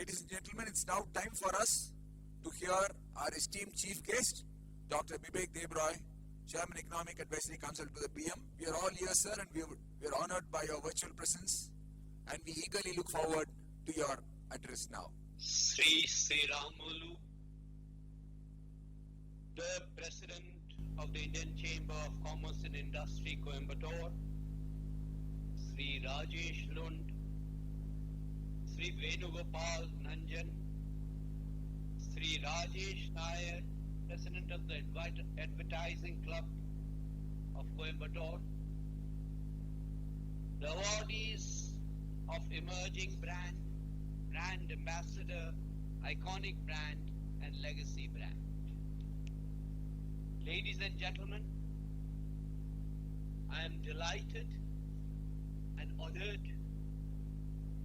Ladies and gentlemen, it's now time for us to hear our esteemed chief guest, Dr. Bibek Debroy, Chairman Economic Advisory Council to the PM. We are all here, sir, and we are honored by your virtual presence, and we eagerly look forward to your address now. Sri Ramulu, the President of the Indian Chamber of Commerce and Industry, Coimbatore, Sri Rajesh Lund, Sri Venugopal Nanjan, Sri Rajesh Nair, President of the Advertising Club of Coimbatore, the awardees of Emerging Brand, Brand Ambassador, Iconic Brand, and Legacy Brand. Ladies and gentlemen, I am delighted and honored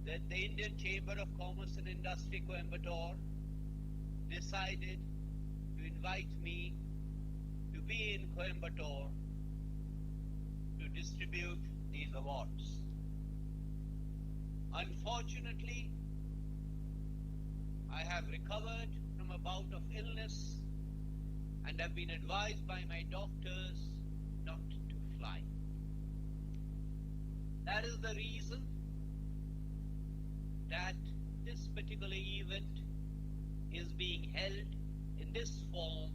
that the Indian Chamber of Commerce and Industry Coimbatore decided to invite me to be in Coimbatore to distribute these awards. Unfortunately, I have recovered from a bout of illness and have been advised by my doctors not to fly. That is the reason that this particular event is being held in this form,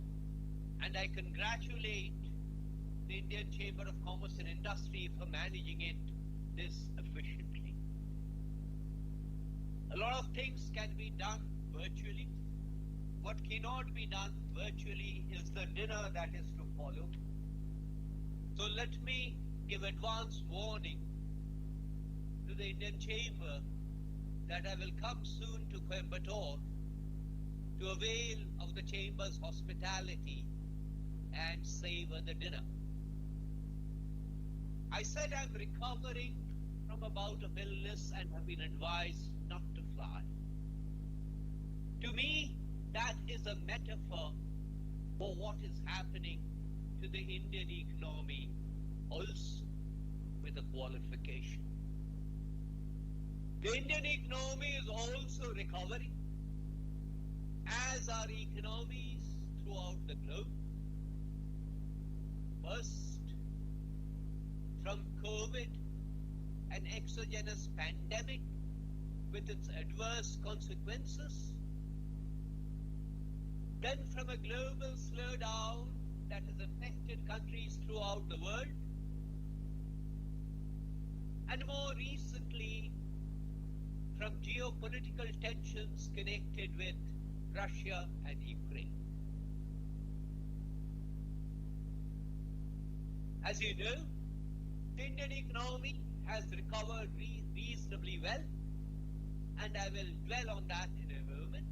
and I congratulate the Indian Chamber of Commerce and Industry for managing it this efficiently. A lot of things can be done virtually. What cannot be done virtually is the dinner that is to follow. So let me give advance warning to the Indian Chamber that I will come soon to Coimbatore to avail of the Chamber's hospitality and savor the dinner. I said I'm recovering from a bout of illness and have been advised not to fly. To me, that is a metaphor for what is happening to the Indian economy, also with a qualification. The Indian economy is also recovering, as are economies throughout the globe. First, from COVID, an exogenous pandemic with its adverse consequences, then from a global slowdown that has affected countries throughout the world, and more recently from geopolitical tensions connected with Russia and Ukraine. As you know, the Indian economy has recovered reasonably well, and I will dwell on that in a moment.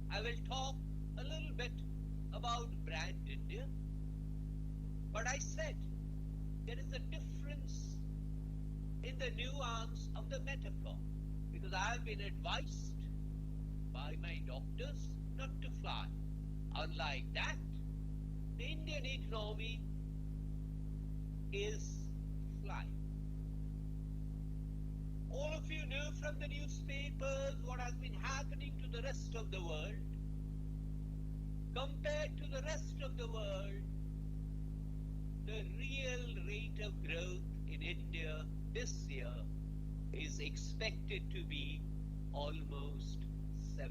I will talk a little bit about Brand India, but I said there is a difference in the nuance of the metaphor, because I have been advised by my doctors not to fly. Unlike that, the Indian economy is flying. All of you know from the newspapers what has been happening to the rest of the world. Compared to the rest of the world, the real rate of growth in India this year is expected to be almost 7%.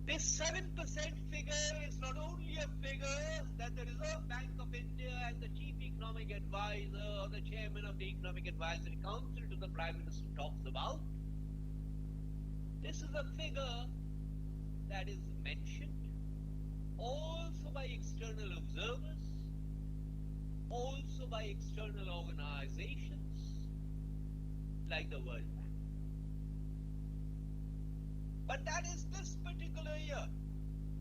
This 7% figure is not only a figure that the Reserve Bank of India and the Chief Economic Advisor or the Chairman of the Economic Advisory Council to the Prime Minister talks about. This is a figure that is mentioned also by external observers, also by external organizations like the World Bank. But that is this particular year,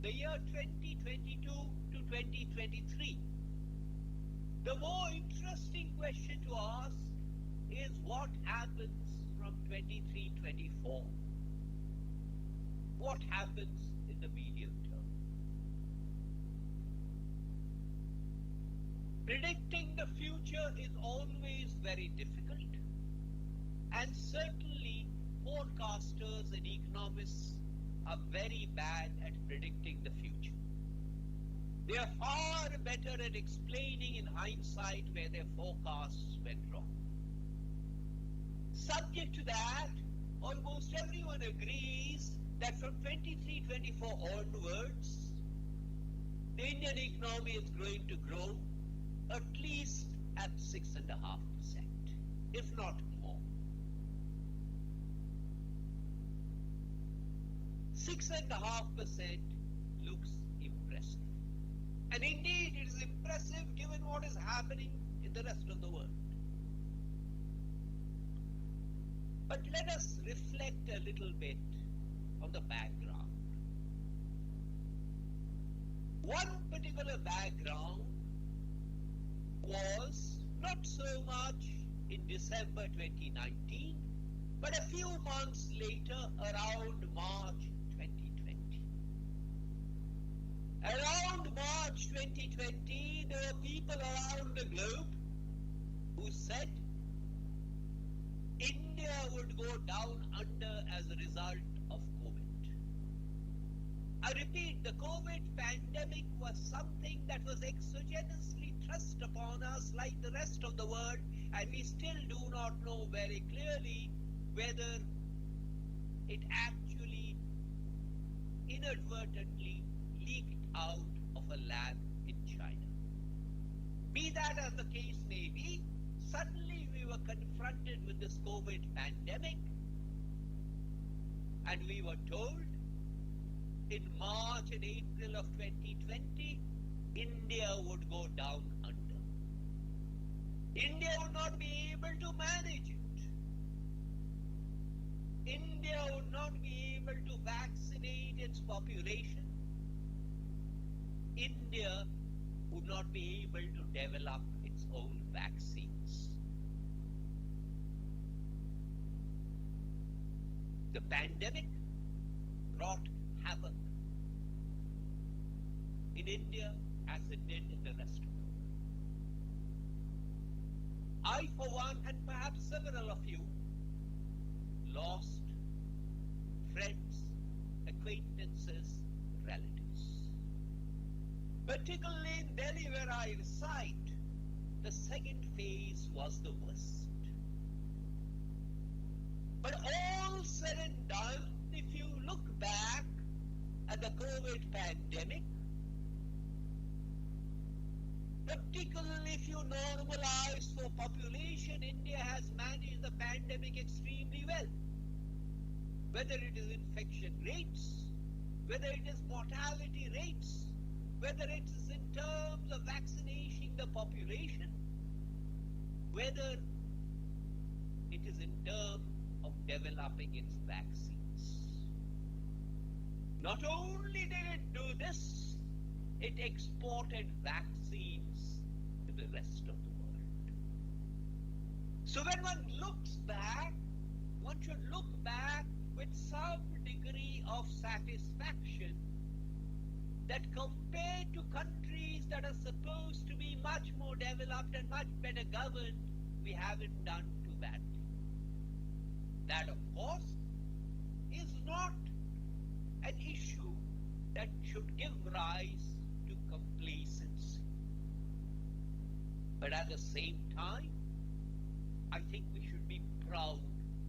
the year 2022 to 2023. The more interesting question to ask is what happens from 23-24? What happens in the medium term? Predicting the future is always very difficult. And certainly, forecasters and economists are very bad at predicting the future. They are far better at explaining in hindsight where their forecasts went wrong. Subject to that, almost everyone agrees that from 23-24 onwards, the Indian economy is going to grow at least at 6.5%, if not more. 6.5% looks impressive. And indeed, it is impressive given what is happening in the rest of the world. But let us reflect a little bit on the background. One particular background was not so much in December 2019, but a few months later, around March 2020. Around March 2020, there were people around the globe who said India would go down under as a result of COVID. I repeat, the COVID pandemic was something that was exogenously thrust upon us like the rest of the world, and we still do not know very clearly whether it actually inadvertently leaked out of a lab in China. Be that as the case may be, suddenly we were confronted with this COVID pandemic, and we were told in March and April of 2020, India would go down under. India would not be able to manage it. India would not be able to vaccinate its population. India would not be able to develop its own vaccines. The pandemic brought havoc in India as it did in the rest of the world. I, for one, and perhaps several of you, lost friends, acquaintances, relatives. Particularly in Delhi, where I reside, the second phase was the worst. But all said and done, if you look back at the COVID pandemic, particularly if you normalize for population, India has managed the pandemic extremely well. Whether it is infection rates, whether it is mortality rates, whether it is in terms of vaccinating the population, whether it is in terms of developing its vaccines. Not only did it do this, it exported vaccines to the rest of the world. So when one looks back, one should look back with some degree of satisfaction that compared to countries that are supposed to be much more developed and much better governed, we haven't done too badly. That, of course, is not an issue that should give rise to complacency. But at the same time, I think we should be proud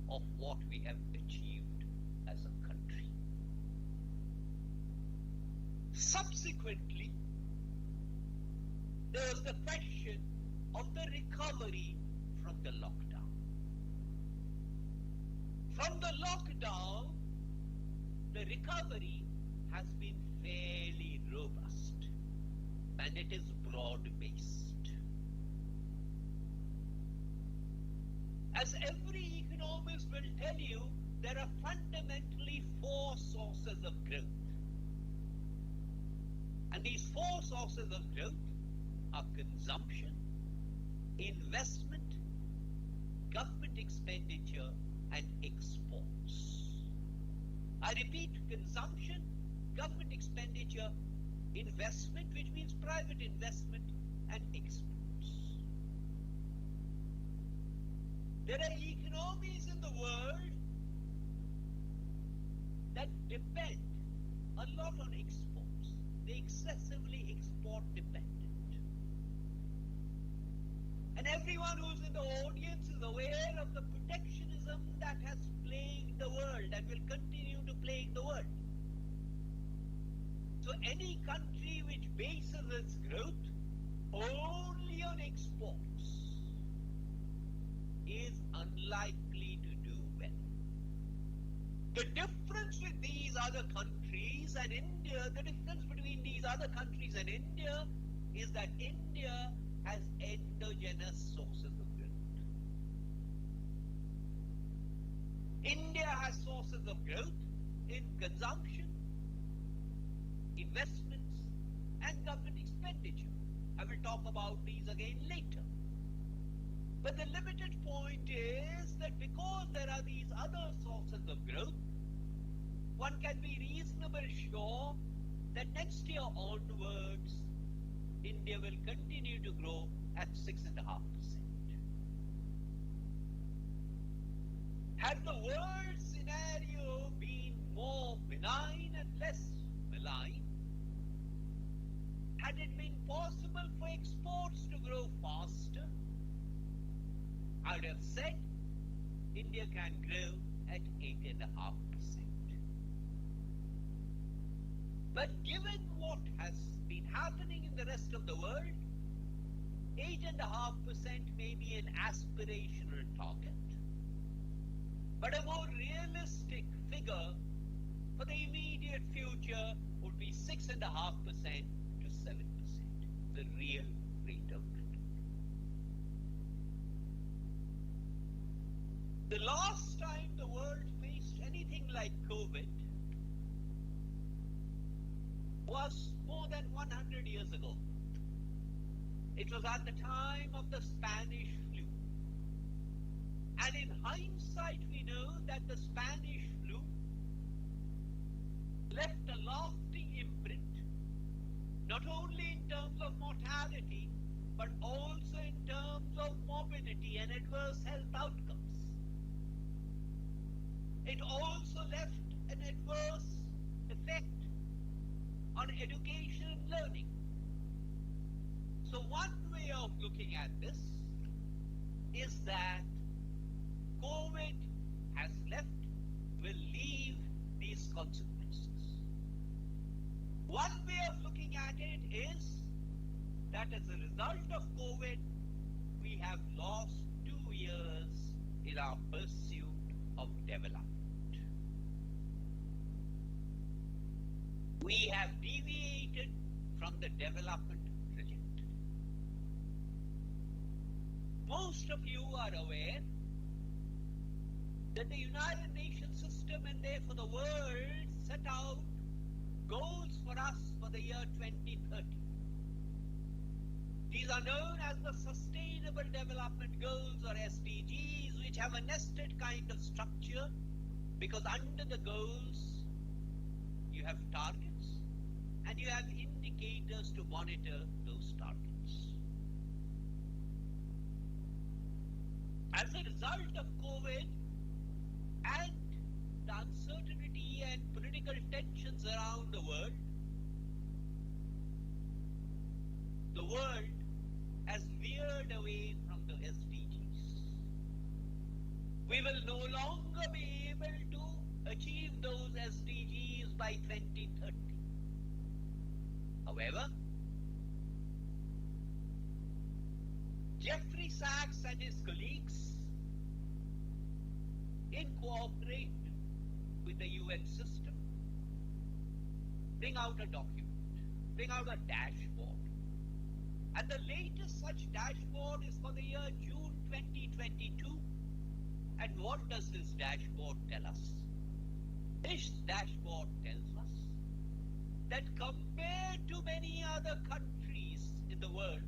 of what we have achieved as a country. Subsequently, there was the question of the recovery from the lockdown. From the lockdown, the recovery has been fairly robust, and it is broad-based. As every economist will tell you, there are fundamentally four sources of growth. And these four sources of growth are consumption, investment, government expenditure, and exports. I repeat, consumption, government expenditure, investment, which means private investment, and exports. There are economies in the world that depend a lot on exports. They're excessively export dependent. And everyone who's in the audience is aware of the protectionism that has plagued the world and will continue to plague the world. So any country which bases its growth only on exports is unlikely to do well. The difference with these other countries and India, the difference between these other countries and India is that India has endogenous sources of growth. India has sources of growth in consumption, investments, and government expenditure. I will talk about these again later. But the limited point is that because there are these other sources of growth, one can be reasonably sure that next year onwards, India will continue to grow at 6.5%. Had the world scenario been more benign and less malign, had it been possible for exports to grow faster, I would have said India can grow at 8.5%. But given what has been happening in the rest of the world, 8.5% may be an aspirational target. But a more realistic figure for the immediate future would be 6.5% to 7%, the real rate of growth. The last time the world faced anything like COVID was more than 100 years ago. It was at the time of the Spanish flu. And in hindsight, we know that the Spanish flu left a lasting imprint, not only in terms of mortality, but also in terms of morbidity and adverse health outcomes. It also left an adverse effect on education and learning. So one way of looking at this is that COVID has left, will leave these consequences. One way of looking at it is that as a result of COVID, we have lost 2 years in our pursuit of development. We have deviated from the development trajectory. Most of you are aware that the United Nations system and therefore the world set out goals for us for the year 2030. These are known as the Sustainable Development Goals or SDGs, which have a nested kind of structure because under the goals you have targets and you have indicators to monitor those targets. As a result of COVID and the uncertainty and political tensions around the world has veered away from the SDGs. We will no longer be able to achieve those SDGs by 2030. However, Jeffrey Sachs and his colleagues, in cooperation with the UN system, bring out a document, bring out a dashboard. And the latest such dashboard is for the year June 2022. And what does this dashboard tell us? This dashboard tells us that compared to many other countries in the world,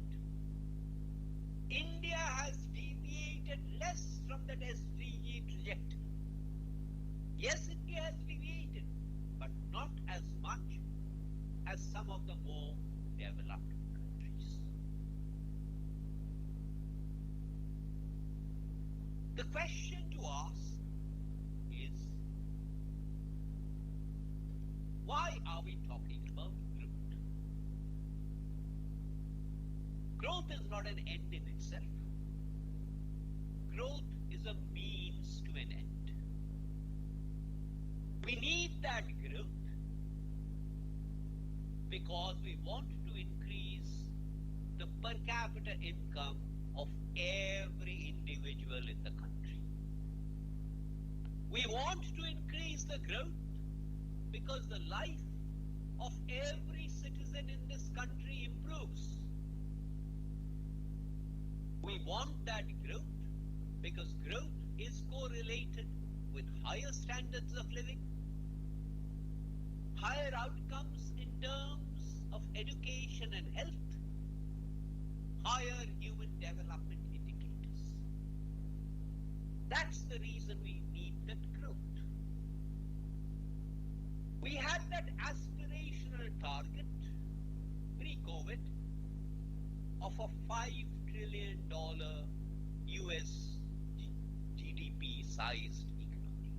India has deviated less from that SDG trajectory. Yes, India has deviated, but not as much as some of the more developed countries. The question to ask is, why are we talking about growth? Growth is not an end in itself. Growth is a means to an end. We need that growth because we want to increase the per capita income of every individual in the country. We want to increase the growth because the life of every citizen in this country improves. We want that growth because growth is correlated with higher standards of living, higher outcomes in terms of education and health, higher human development indicators. That's the reason we need that growth. We had that aspirational target pre-COVID of a $5 trillion US GDP sized economy.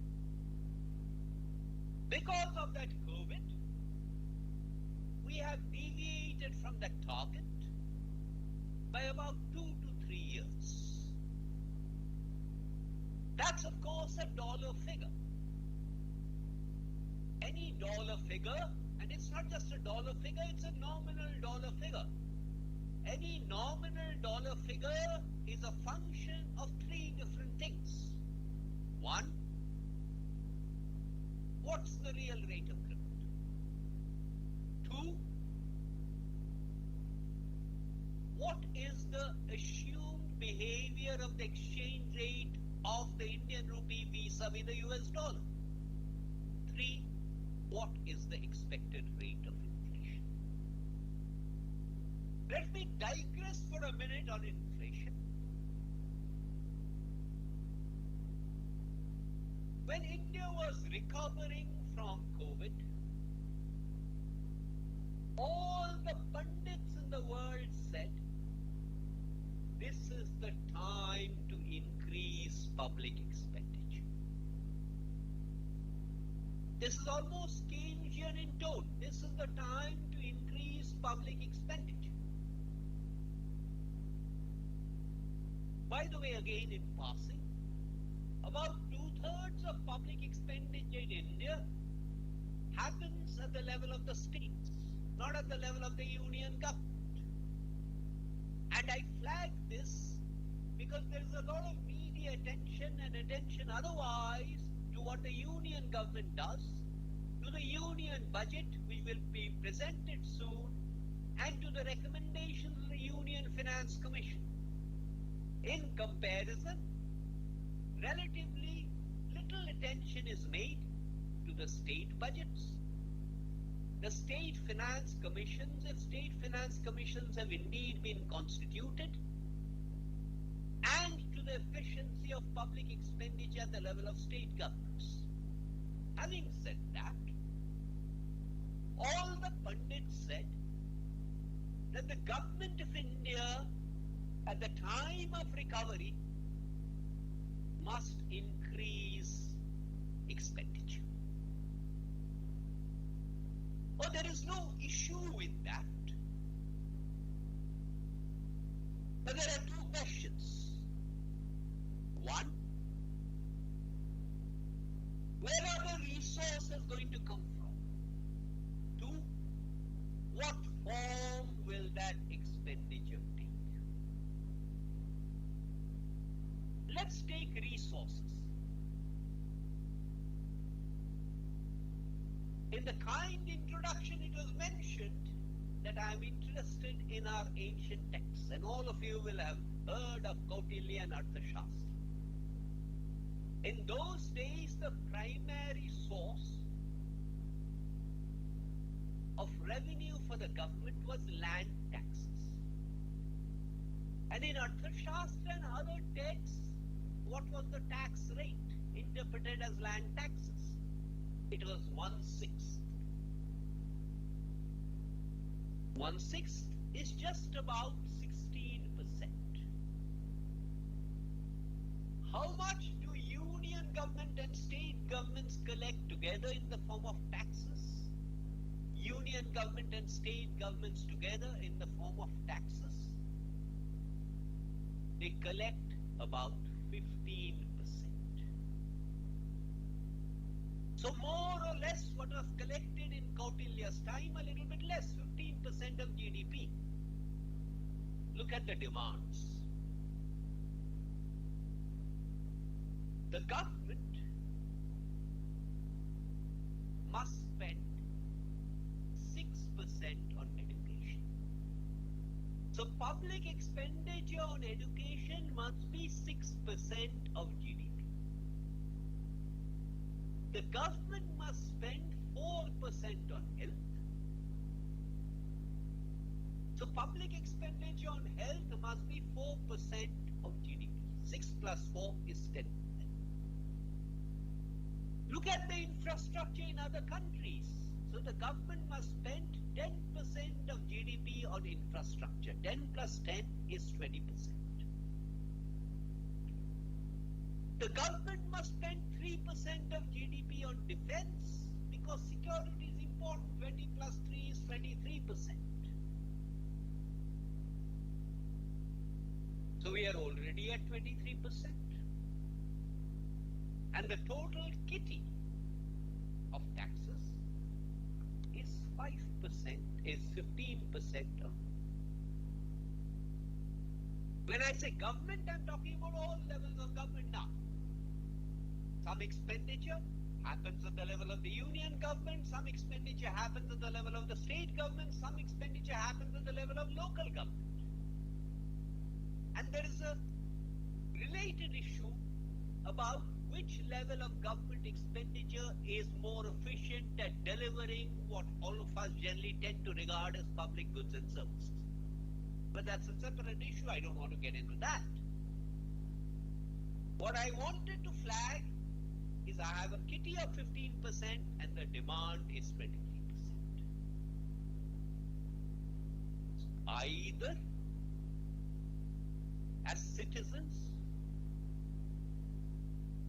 Because of that COVID, we have deviated from that target by about 2 to 3 years. That's of course a dollar figure. Any dollar figure, and it's not just a dollar figure, it's a nominal dollar figure. Any nominal dollar figure is a function of 3 different things. 1, what's the real rate of growth? 2, what is the assumed behavior of the exchange rate of the Indian rupee vis-a-vis the US dollar? 3, what is the expected rate of inflation? Let me digress for a minute on inflation. When India was recovering from COVID, all the pundits in the world said, this is the time to increase public expenditure. This is almost Keynesian in tone. This is the time to increase public expenditure. By the way, again in passing, about 2/3 of public expenditure in India happens at the level of the states, not at the level of the union government. And I flag this because there is a lot of media attention and attention otherwise to what the union government does, to the union budget which will be presented soon, and to the recommendations of the Union Finance Commission. In comparison, relatively little attention is made to the state budgets, the state finance commissions, if state finance commissions have indeed been constituted, and to the efficiency of public expenditure at the level of state governments. Having said that, all the pundits said that the government of India at the time of recovery must increase expenditure. Oh, there is no issue with that. But there are 2 questions. 1, where are the resources going to come from? 2, what form will that expenditure take? Let's take resources. In the kind introduction, it was mentioned that I am interested in our ancient texts, and all of you will have heard of Kautilya and Arthashastra. In those days, the primary source of revenue for the government was land taxes. And in Arthashastra and other texts, what was the tax rate interpreted as land taxes? It was 1/6. 1/6 is just about 16%. How much do union government and state governments collect together in the form of taxes? Union government and state governments together in the form of taxes? They collect about 15%. So more or less what was collected in Kautilya's time, a little bit less, 15% of GDP. Look at the demands. The government must spend 6% on education. So public expenditure on education must be 6% of GDP. The government must spend 4% on health. So public expenditure on health must be 4% of GDP. 6 plus 4 is 10%. Look at the infrastructure in other countries. So the government must spend 10% of GDP on infrastructure. 10 plus 10 is 20%. The government must spend 3% of GDP on defense because security is important. 20 plus 3 is 23%. So we are already at 23%. And the total kitty of taxes is 5%, is 15% of. When I say government, I'm talking about all levels of government now. Some expenditure happens at the level of the union government, some expenditure happens at the level of the state government, some expenditure happens at the level of local government. And there is a related issue about which level of government expenditure is more efficient at delivering what all of us generally tend to regard as public goods and services. But that's a separate issue, I don't want to get into that. What I wanted to flag is I have a kitty of 15% and the demand is 23%. So either as citizens,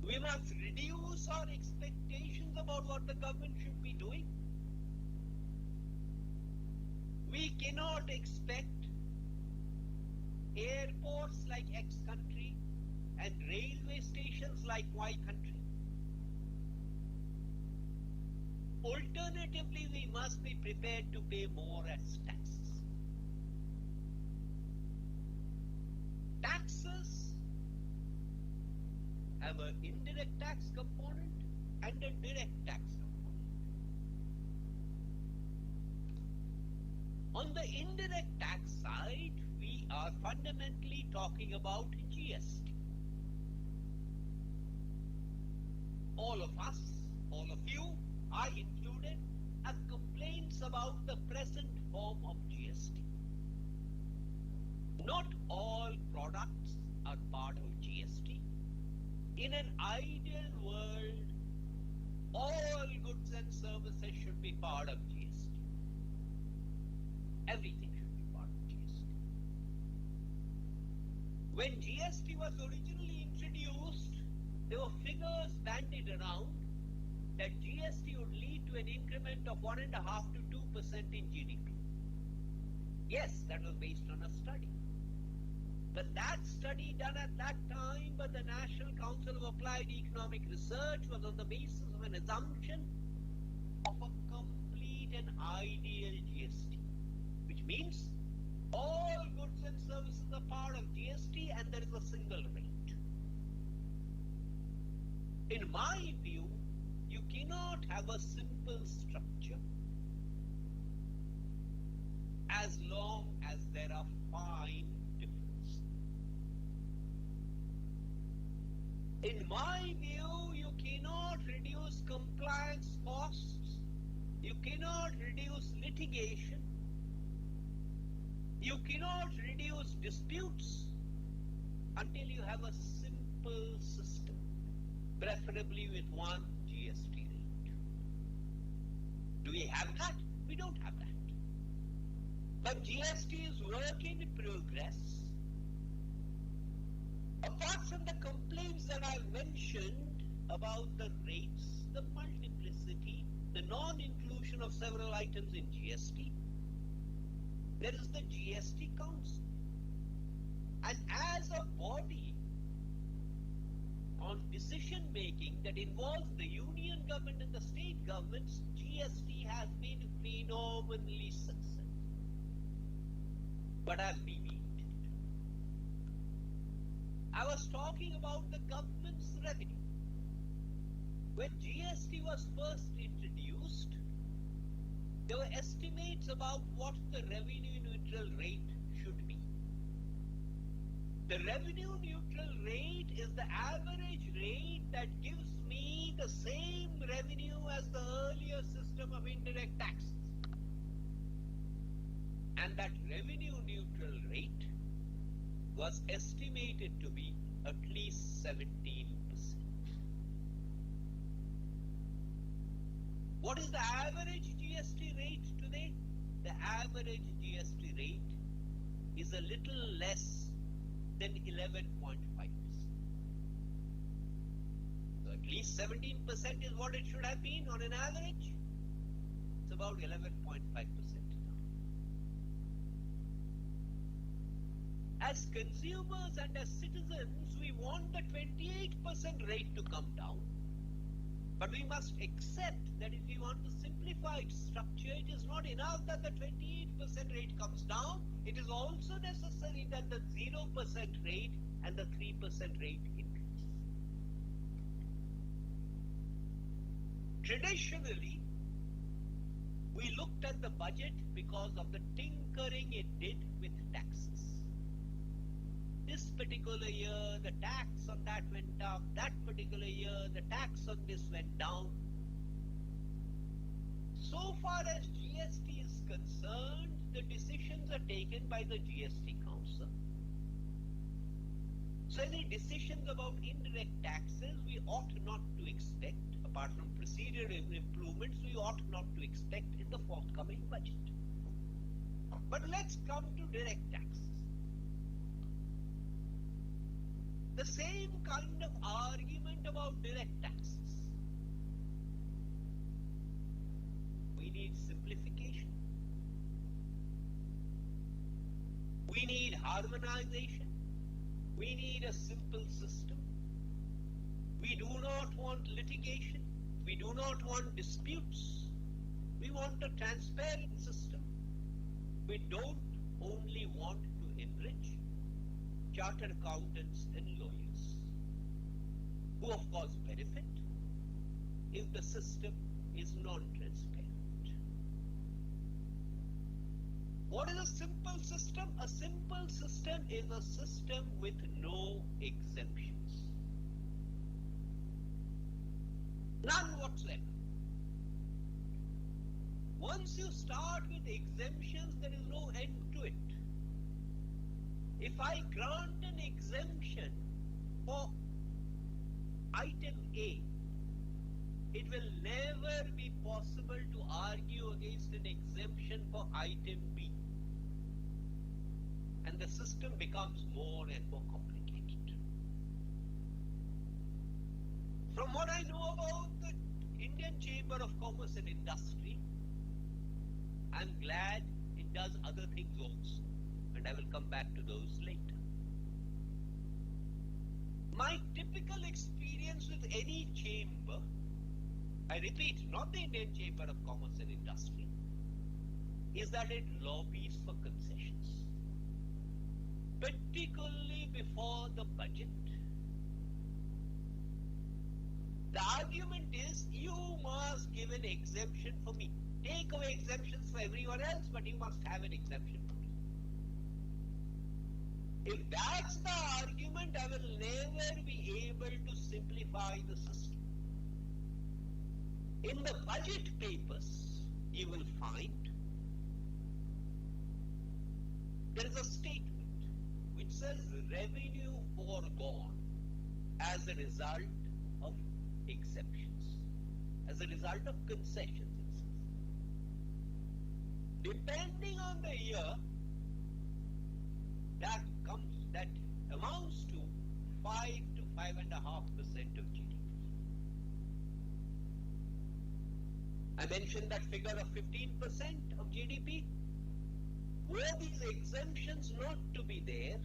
we must reduce our expectations about what the government should be doing. We cannot expect airports like X country and railway stations like Y country. Alternatively, we must be prepared to pay more as taxes. Taxes have an indirect tax component and a direct tax component. On the indirect tax side, we are fundamentally talking about GST. All of us, all of you, I included, have complaints about the present form of GST. Not all products are part of GST. In an ideal world, all goods and services should be part of GST. Everything should be part of GST. When GST was originally introduced, there were figures bandied around that GST would lead to an increment of 1.5% to 2% in GDP. Yes, that was based on a study. But that study done at that time by the National Council of Applied Economic Research was on the basis of an assumption of a complete and ideal GST, which means all goods and services are part of GST and there is a single rate. In my view, you cannot have a simple structure as long as there are fine differences. In my view, you cannot reduce compliance costs, you cannot reduce litigation, you cannot reduce disputes until you have a simple system, preferably with one GST rate. Do we have that? We don't have that. But GST is work in progress. Apart from the complaints that And I mentioned about the rates, the multiplicity, the non-inclusion of several items in GST. There is the GST Council. And as a body on decision making that involves the union government and the state governments, GST has been phenomenally successful. But I'm leaving it. I was talking about the government's revenue. When GST was first introduced, there were estimates about what the revenue neutral rate should be. The revenue neutral rate is the average rate that gives me the same revenue as the earlier system of indirect taxes. And that revenue neutral rate was estimated to be at least 17%. What is the average GST rate today? The average GST rate is a little less than 11.5%. So at least 17% is what it should have been on an average. It's about 11.5% now. As consumers and as citizens, we want the 28% rate to come down. But we must accept that if we want to simplify its structure, it is not enough that the 28% rate comes down. It is also necessary that the 0% rate and the 3% rate increase. Traditionally, we looked at the budget because of the tinkering it did with taxes. This particular year, the tax on that went up. That particular year, the tax on this went down. So far as GST is concerned, the decisions are taken by the GST Council. So any decisions about indirect taxes, we ought not to expect, apart from procedural improvements, we ought not to expect in the forthcoming budget. But let's come to direct taxes. The same kind of argument about direct taxes. We need simplification. We need harmonization. We need a simple system. We do not want litigation. We do not want disputes. We want a transparent system. We don't only want to enrich chartered accountants and lawyers, who of course benefit if the system is non-transparent. What is a simple system? A simple system is a system with no exemptions. None whatsoever. Once you start with exemptions, there is no end to it. If I grant an exemption for item A, it will never be possible to argue against an exemption for item B. And the system becomes more and more complicated. From what I know about the Indian Chamber of Commerce and Industry, I'm glad it does other things also. And I will come back to those later. My typical experience with any chamber, I repeat, not the Indian Chamber of Commerce and Industry, is that it lobbies for concessions. Particularly before the budget. The argument is, you must give an exemption for me. Take away exemptions for everyone else, but you must have an exemption for me. If that's the argument, I will never be able to simplify the system. In the budget papers, you will find there is a statement which says revenue foregone as a result of exemptions, as a result of concessions. Depending on the year, that amounts to 5 to 5.5% of GDP. I mentioned that figure of 15% of GDP. Were these exemptions not to be there,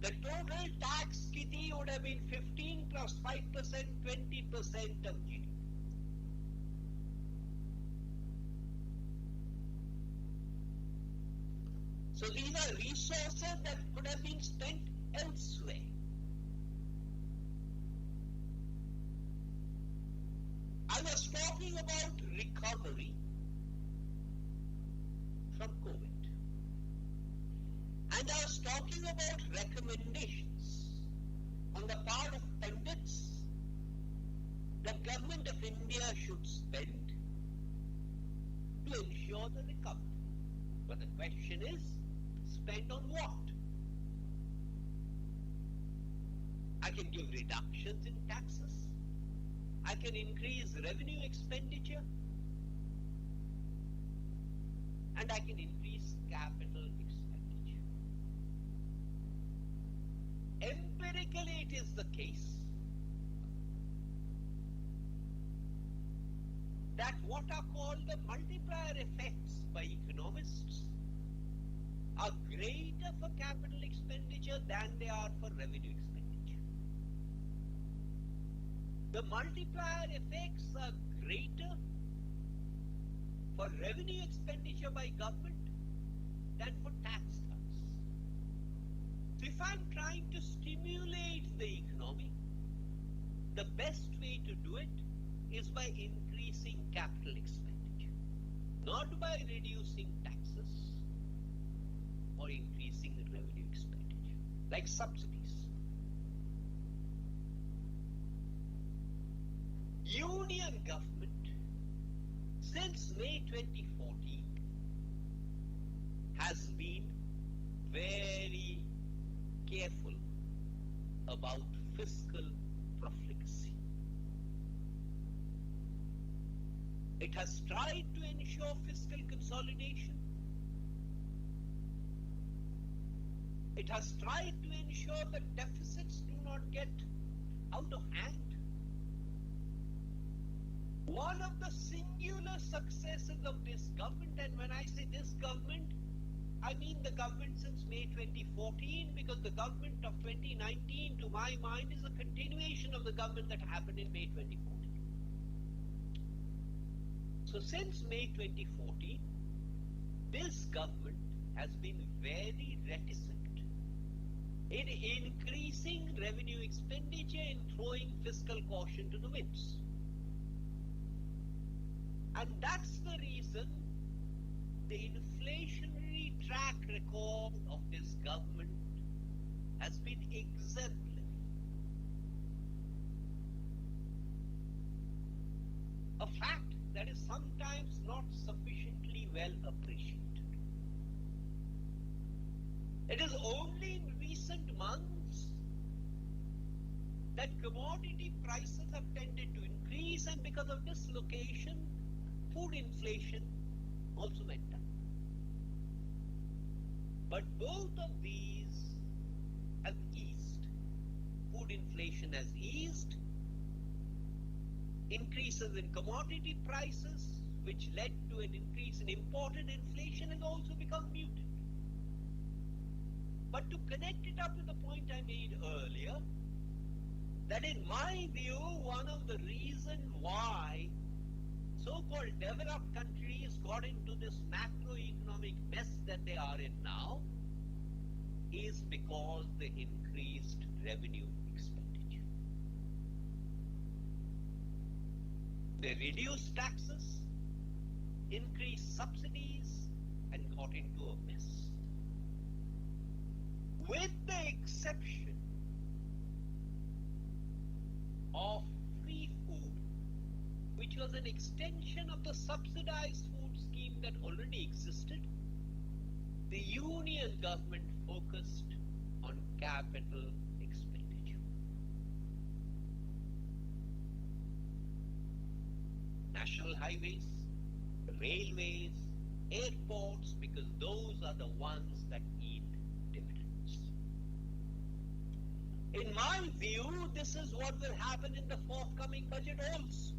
the total tax kitty would have been 15 plus 5%, 20% of GDP. So these are resources that could have been spent elsewhere. I was talking about recovery from COVID. And I was talking about recommendations on the part of pundits that government of India should spend to ensure the recovery. But the question is, spend on what? I can give reductions in taxes. I can increase revenue expenditure. And I can increase capital expenditure. Empirically, it is the case that what are called the multiplier effects by economists are greater for capital expenditure than they are for revenue expenditure. The multiplier effects are greater for revenue expenditure by government than for tax cuts. So if I'm trying to stimulate the economy, the best way to do it is by increasing capital expenditure, not by reducing taxes or increasing revenue expenditure, like subsidies. Union government, since May 2014, has been very careful about fiscal profligacy. It has tried to ensure fiscal consolidation. It has tried to ensure that deficits do not get out of hand. One of the singular successes of this government, and when I say this government, I mean the government since May 2014, because the government of 2019, to my mind, is a continuation of the government that happened in May 2014. So since May 2014, this government has been very reticent in increasing revenue expenditure, in throwing fiscal caution to the winds. And that's the reason the inflationary track record of this government has been exemplary. A fact that is sometimes not sufficiently well appreciated. It is only in recent months that commodity prices have tended to increase, and because of dislocation, food inflation also went up. But both of these have eased. Food inflation has eased. Increases in commodity prices, which led to an increase in imported inflation, has also become muted. But to connect it up with the point I made earlier, that in my view, one of the reasons why so-called developed countries got into this macroeconomic mess that they are in now is because they increased revenue expenditure. They reduced taxes, increased subsidies, and got into a mess. With the exception of free food, which was an extension of the subsidized food scheme that already existed, the union government focused on capital expenditure. National highways, railways, airports, because those are the ones that yield dividends. In my view, this is what will happen in the forthcoming budget also.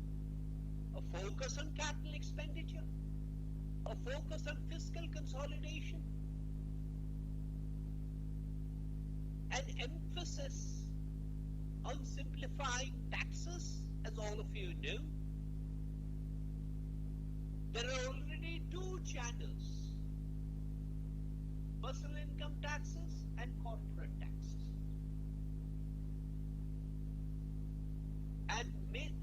A focus on capital expenditure, a focus on fiscal consolidation, an emphasis on simplifying taxes, as all of you know. There are already two channels: personal income taxes and corporate taxes. And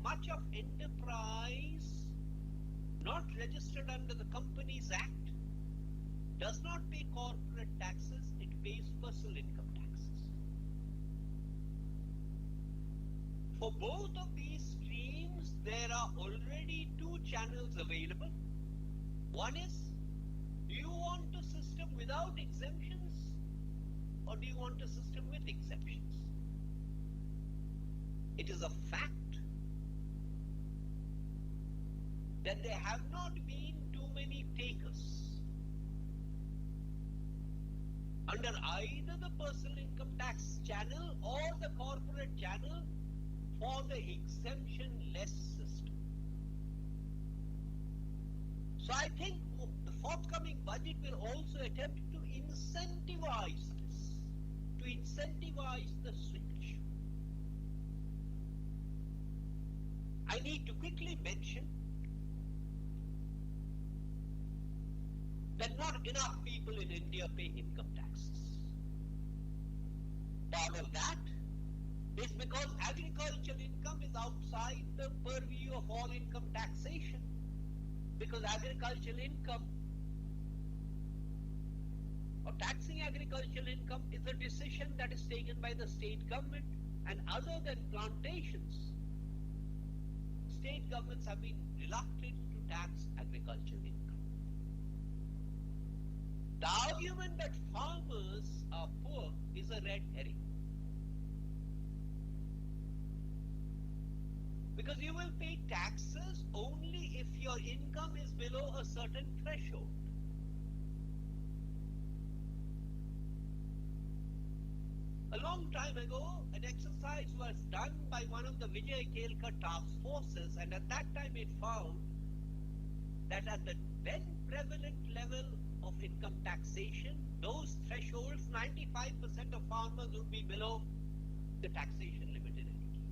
much of enterprise not registered under the Companies Act does not pay corporate taxes, it pays personal income taxes. For both of these streams, there are already two channels available. One is, do you want a system without exemptions, or do you want a system with exemptions? It is a fact that there have not been too many takers under either the personal income tax channel or the corporate channel for the exemption-less system. So I think the forthcoming budget will also attempt to incentivize this, to incentivize the switch. I need to quickly mention that not enough people in India pay income taxes. Part of that is because agricultural income is outside the purview of all income taxation. Because agricultural income or taxing agricultural income is a decision that is taken by the state government, and other than plantations, state governments have been reluctant to tax agricultural income. The argument that farmers are poor is a red herring. Because you will pay taxes only if your income is below a certain threshold. A long time ago, an exercise was done by one of the Vijay Kelkar task forces, and at that time it found that at the then prevalent level of income taxation, those thresholds, 95% of farmers would be below the taxation limit in any case.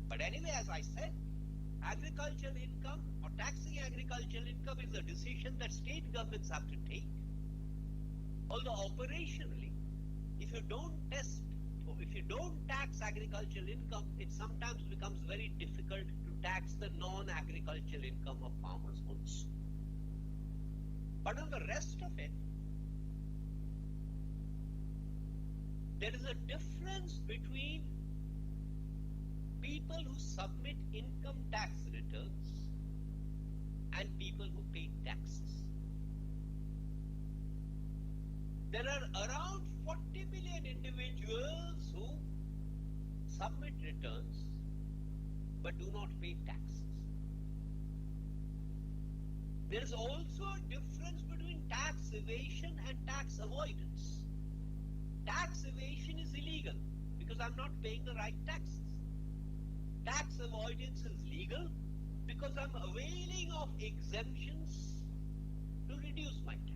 But anyway, as I said, agricultural income or taxing agricultural income is a decision that state governments have to take. Although operationally, if you don't test or if you don't tax agricultural income, it sometimes becomes very difficult to tax the non-agricultural income of farmers also. But on the rest of it, there is a difference between people who submit income tax returns and people who pay taxes. There are around 40 million individuals who submit returns but do not pay taxes. There is also a difference between tax evasion and tax avoidance. Tax evasion is illegal because I'm not paying the right taxes. Tax avoidance is legal because I'm availing of exemptions to reduce my tax.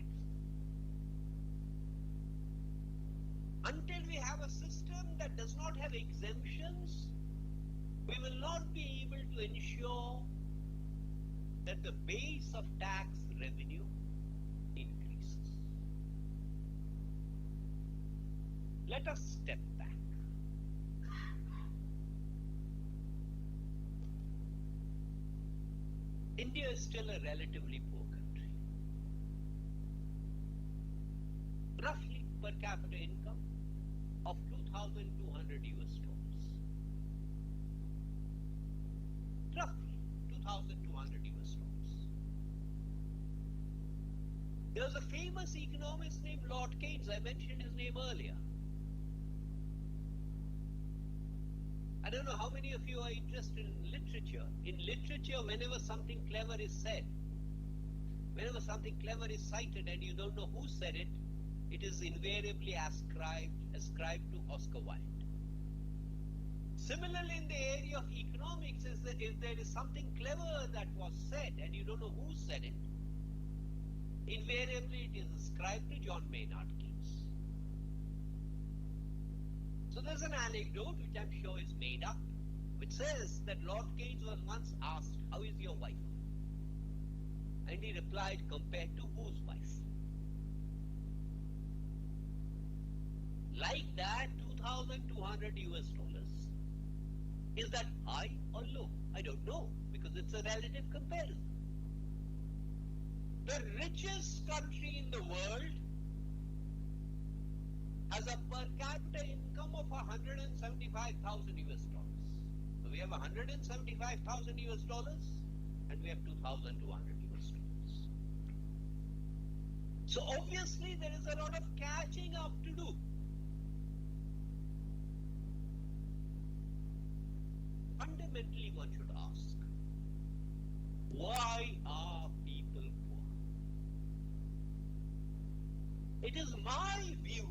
Until we have a system that does not have exemptions, we will not be able to ensure that the base of tax revenue increases. Let us step back. India is still a relatively poor country. Roughly per capita income of 2,200 US dollars. Roughly 2,200 US dollars. There was a famous economist named Lord Keynes. I mentioned his name earlier. I don't know how many of you are interested in literature. In literature, whenever something clever is said, whenever something clever is cited and you don't know who said it, it is invariably ascribed to Oscar Wilde. Similarly, in the area of economics, is that if there is something clever that was said and you don't know who said it, invariably it is ascribed to John Maynard Keynes. So there's an anecdote which I'm sure is made up, which says that Lord Keynes was once asked, "How is your wife?" And he replied, "Compared to whose wife?" Like that, $2,200. Is that high or low? I don't know, because it's a relative comparison. The richest country in the world has a per capita income of $175,000. So we have $175,000 and we have $2,200. So obviously there is a lot of catching up to do. Fundamentally, one should ask, why are people poor? It is my view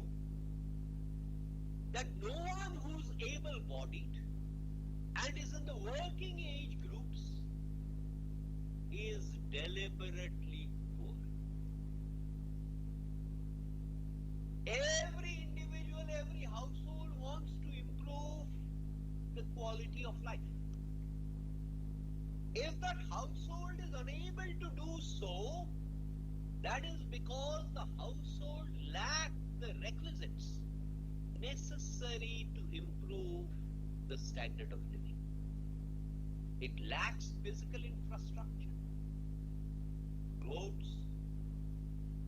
that no one who's able-bodied and is in the working age groups is deliberately poor. Every individual, every household wants to improve the quality of life. If that household is unable to do so, that is because the household lacks the requisites necessary to improve the standard of living. It lacks physical infrastructure, roads,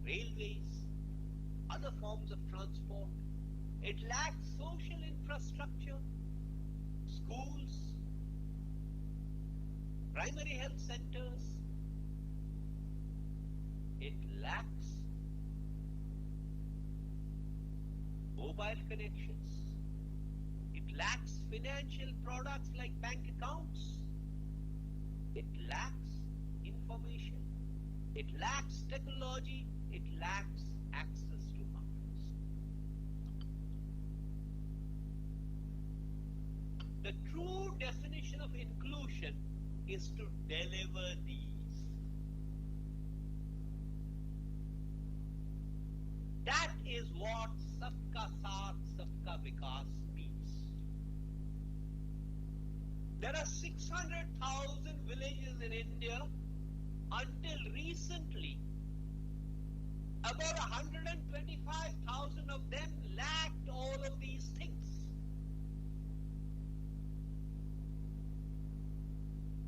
railways, other forms of transport. It lacks social infrastructure, schools, primary health centers. It lacks mobile connections. It lacks financial products like bank accounts. It lacks information. It lacks technology. It lacks access to markets. The true definition of inclusion is to deliver these. That is what Sabka Saath, Sabka Vikas means. There are 600,000 villages in India. Until recently, about 125,000 of them lacked all of these things.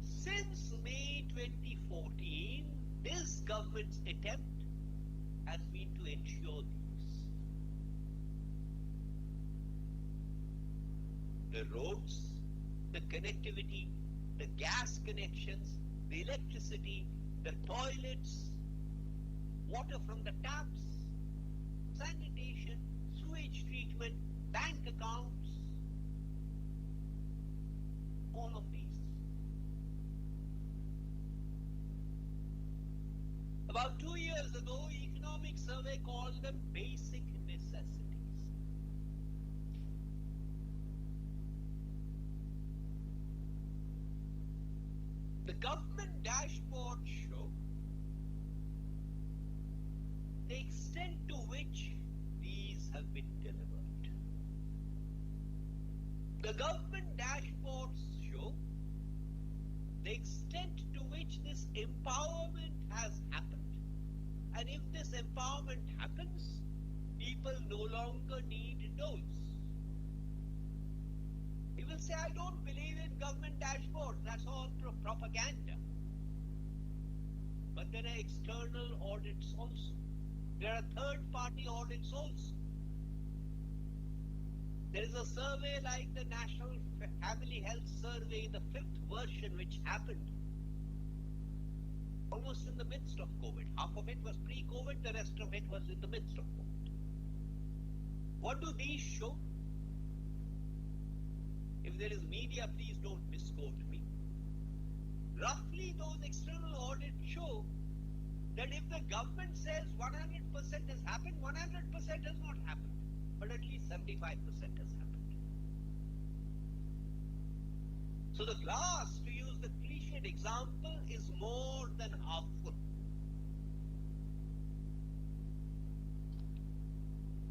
Since May 2014, this government's attempt has been to ensure these. The roads, the connectivity, the gas connections, the electricity, the toilets, water from the taps, sanitation, sewage treatment, bank accounts, all of these. About 2 years ago, Economic Survey called them basic necessities. The government dashboard show the extent to which these have been delivered. The government dashboards show the extent to which this empowerment has happened. And if this empowerment happens, people no longer need doles. You will say, I don't believe in government dashboards, that's all propaganda. But there are external audits also. There are third-party audits also. There is a survey like the National Family Health Survey, the 5th version, which happened almost in the midst of COVID. Half of it was pre-COVID, the rest of it was in the midst of COVID. What do these show? If there is media, please don't misquote me. Roughly, those external audits show that if the government says 100% has happened, 100% has not happened, but at least 75% has happened. So the glass, to use the cliched example, is more than half full.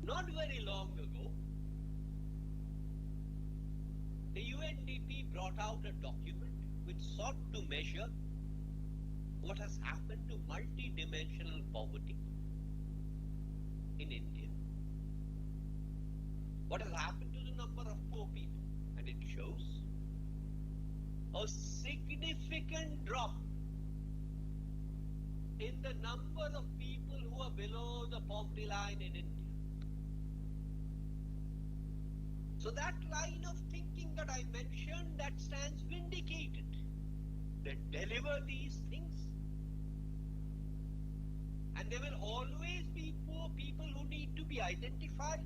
Not very long ago, the UNDP brought out a document which sought to measure what has happened to multidimensional poverty in India. What has happened to the number of poor people? And it shows a significant drop in the number of people who are below the poverty line in India. So that line of thinking that I mentioned, that stands vindicated. They deliver these things. And there will always be poor people who need to be identified.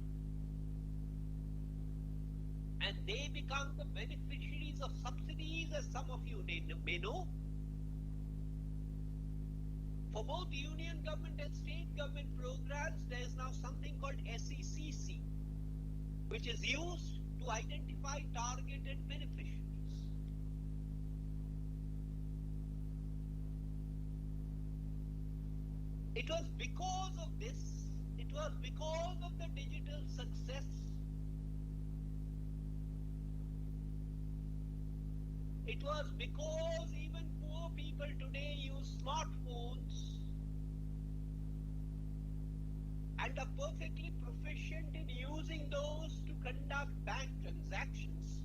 And they become the beneficiaries of subsidies, as some of you may know. For both union government and state government programs, there is now something called SECC, which is used to identify targeted beneficiaries. It was because of this, it was because of the digital success, it was because even poor people today use smartphones and are perfectly proficient in using those to conduct bank transactions.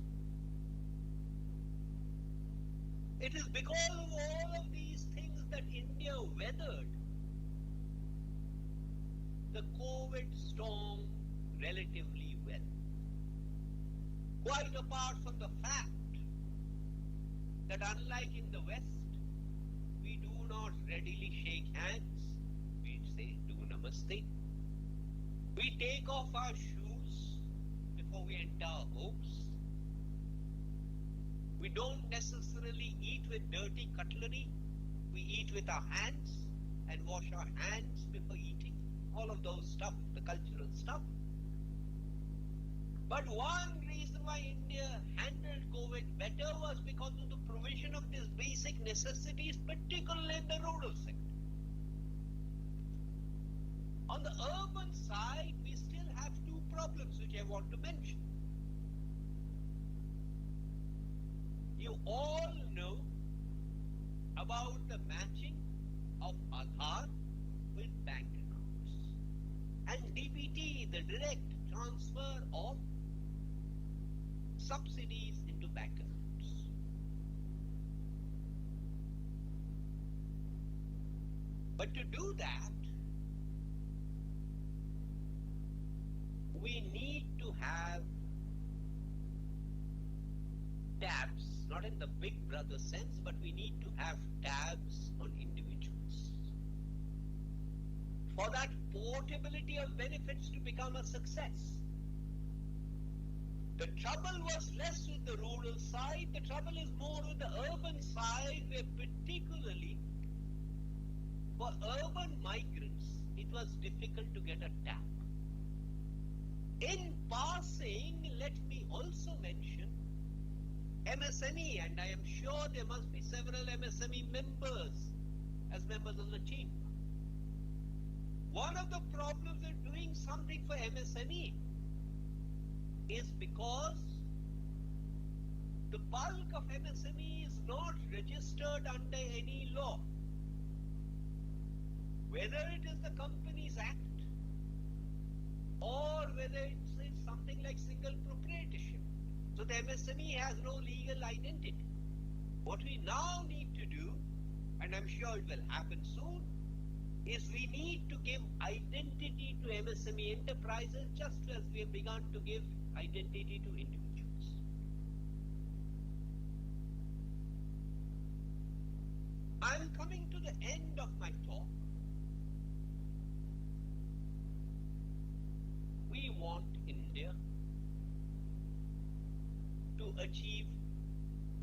It is because of all of these things that India weathered the COVID storm relatively well. Quite apart from the fact that unlike in the West, we do not readily shake hands, we say do namaste. We take off our shoes before we enter our homes. We don't necessarily eat with dirty cutlery. We eat with our hands and wash our hands before eating. All of those stuff, the cultural stuff. But one reason why India handled COVID better was because of the provision of these basic necessities, particularly in the rural sector. On the urban side, we still have two problems which I want to mention. You all know about the matching of Aadhaar with bank accounts and DBT, the direct transfer of subsidies into bank accounts. But to do that, we need to have tabs, not in the big brother sense, but we need to have tabs on individuals. For that portability of benefits to become a success. The trouble was less with the rural side, the trouble is more with the urban side, where particularly for urban migrants, it was difficult to get a tab. In passing, let me also mention MSME, and I am sure there must be several MSME members as members of the team. One of the problems of doing something for MSME is because the bulk of MSME is not registered under any law. Whether it is the Companies Act or whether it's something like single proprietorship. So the MSME has no legal identity. What we now need to do, and I'm sure it will happen soon, is we need to give identity to MSME enterprises just as we have begun to give identity to individuals. I'm coming to the end of my talk. We want India to achieve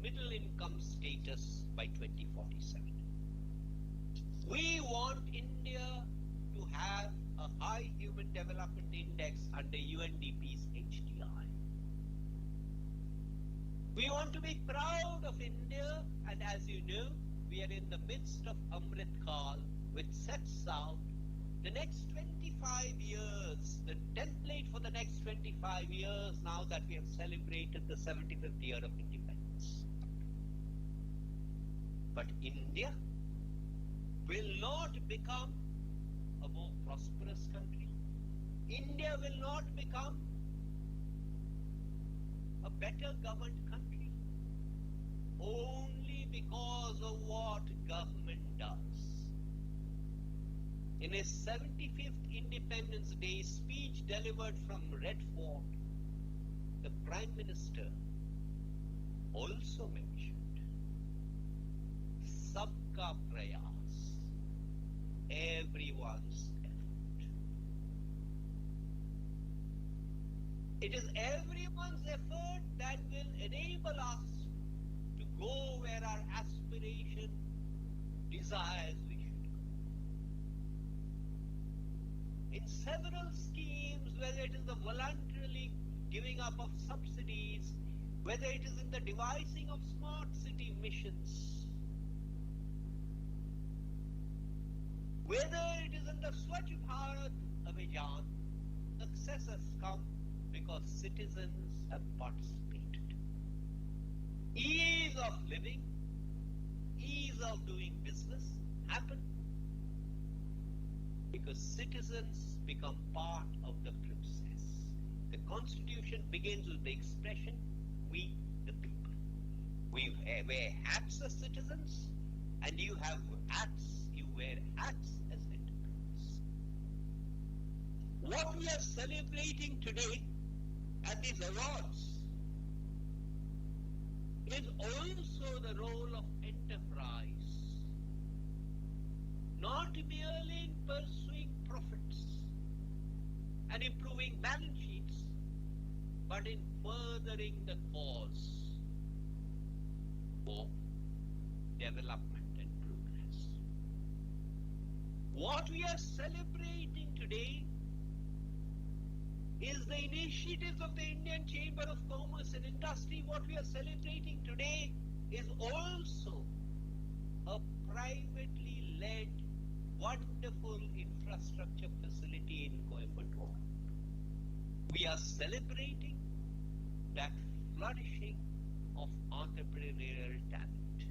middle income status by 2047. We want India to have a high human development index under UNDP's HDI. We want to be proud of India, and as you know, we are in the midst of Amrit Kal, which sets out the next 25 years, the template for the next 25 years now that we have celebrated the 75th year of independence. But India will not become a more prosperous country. India will not become a better governed country only because of what government does. In his 75th Independence Day speech delivered from Red Fort, the Prime Minister also mentioned Sabka Prayas, everyone's effort. It is everyone's effort that will enable us to go where our aspiration desires we should go. In several schemes, whether it is the voluntarily giving up of subsidies, whether it is in the devising of smart city missions, whether it is in the Swachh Bharat Abhiyan, success has come because citizens have participated. Ease of living, ease of doing business happen because citizens become part of the process. The Constitution begins with the expression, we the people. We wear hats as citizens, and you have hats, you wear hats as enterprises. What we are celebrating today at these awards is also the role of enterprise, not merely in pursuing profits and improving balance sheets, but in furthering the cause for development and progress. What we are celebrating today is the initiatives of the Indian Chamber of Commerce and Industry. What we are celebrating today is also a privately led, wonderful infrastructure facility in Coimbatore. We are celebrating that flourishing of entrepreneurial talent.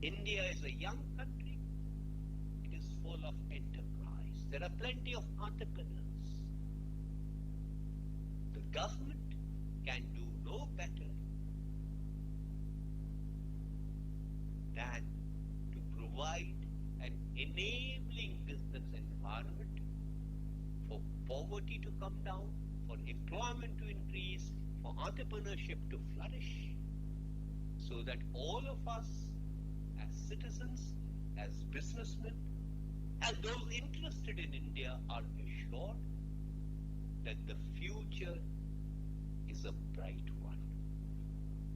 India is a young country. It is full of enterprise. There are plenty of entrepreneurs. The government can do no better than to provide an enabling business environment for poverty to come down, for employment to increase, for entrepreneurship to flourish, so that all of us as citizens, as businessmen, as those interested in India are assured that the future is a bright one.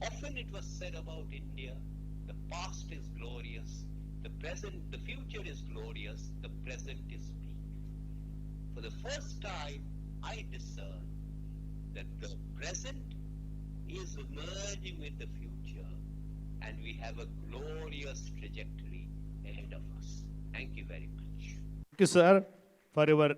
Often it was said about India, the past is glorious, the future is glorious, the present is bleak. For the first time, I discern that the present is merging with the future, and we have a glorious trajectory ahead of us. Thank you very much. Thank you, sir, for your